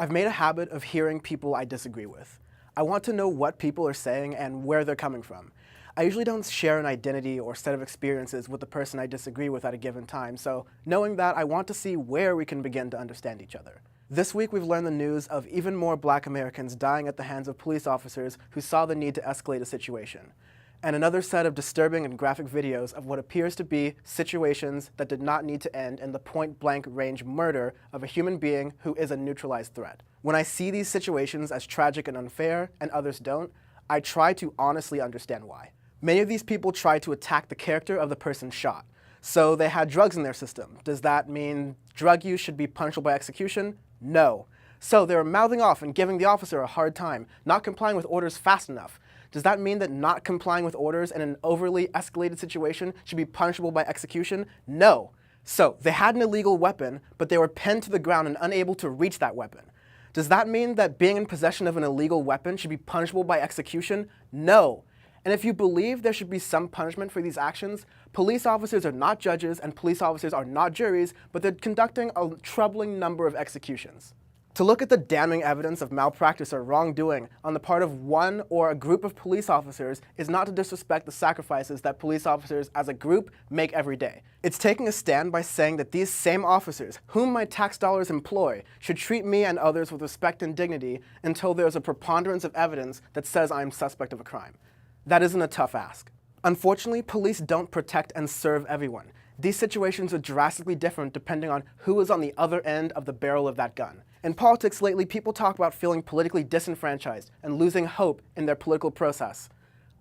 I've made a habit of hearing people I disagree with. I want to know what people are saying and where they're coming from. I usually don't share an identity or set of experiences with the person I disagree with at a given time, so knowing that, I want to see where we can begin to understand each other. This week we've learned the news of even more Black Americans dying at the hands of police officers who saw the need to escalate a situation, and another set of disturbing and graphic videos of what appears to be situations that did not need to end in the point-blank range murder of a human being who is a neutralized threat. When I see these situations as tragic and unfair, and others don't, I try to honestly understand why. Many of these people try to attack the character of the person shot. So they had drugs in their system. Does that mean drug use should be punishable by execution? No. So they were mouthing off and giving the officer a hard time, not complying with orders fast enough. Does that mean that not complying with orders in an overly escalated situation should be punishable by execution? No. So they had an illegal weapon, but they were pinned to the ground and unable to reach that weapon. Does that mean that being in possession of an illegal weapon should be punishable by execution? No. And if you believe there should be some punishment for these actions, police officers are not judges and police officers are not juries, but they're conducting a troubling number of executions. To look at the damning evidence of malpractice or wrongdoing on the part of one or a group of police officers is not to disrespect the sacrifices that police officers as a group make every day. It's taking a stand by saying that these same officers, whom my tax dollars employ, should treat me and others with respect and dignity until there is a preponderance of evidence that says I am suspect of a crime. That isn't a tough ask. Unfortunately, police don't protect and serve everyone. These situations are drastically different depending on who is on the other end of the barrel of that gun. In politics lately, people talk about feeling politically disenfranchised and losing hope in their political process.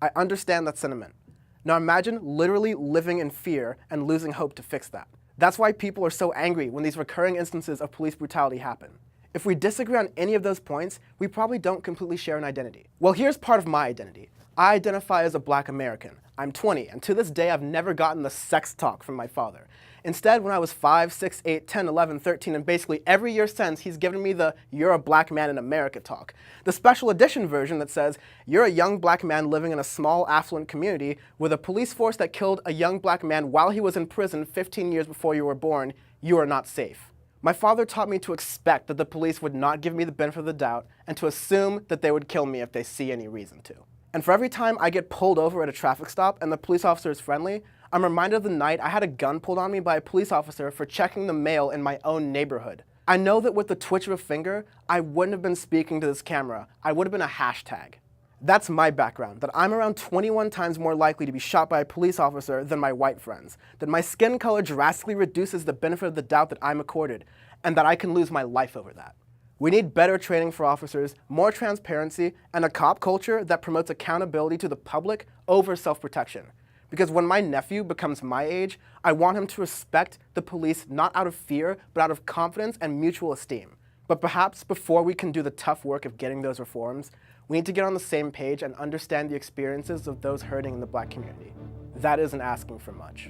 I understand that sentiment. Now imagine literally living in fear and losing hope to fix that. That's why people are so angry when these recurring instances of police brutality happen. If we disagree on any of those points, we probably don't completely share an identity. Well, here's part of my identity. I identify as a Black American. I'm 20, and to this day I've never gotten the sex talk from my father. Instead, when I was 5, 6, 8, 10, 11, 13, and basically every year since, he's given me the "you're a Black man in America" talk. The special edition version that says, "You're a young Black man living in a small, affluent community with a police force that killed a young Black man while he was in prison 15 years before you were born. You are not safe." My father taught me to expect that the police would not give me the benefit of the doubt and to assume that they would kill me if they see any reason to. And for every time I get pulled over at a traffic stop and the police officer is friendly, I'm reminded of the night I had a gun pulled on me by a police officer for checking the mail in my own neighborhood. I know that with the twitch of a finger, I wouldn't have been speaking to this camera. I would have been a hashtag. That's my background, that I'm around 21 times more likely to be shot by a police officer than my white friends, that my skin color drastically reduces the benefit of the doubt that I'm accorded, and that I can lose my life over that. We need better training for officers, more transparency, and a cop culture that promotes accountability to the public over self-protection. Because when my nephew becomes my age, I want him to respect the police not out of fear, but out of confidence and mutual esteem. But perhaps before we can do the tough work of getting those reforms, we need to get on the same page and understand the experiences of those hurting in the Black community. That isn't asking for much.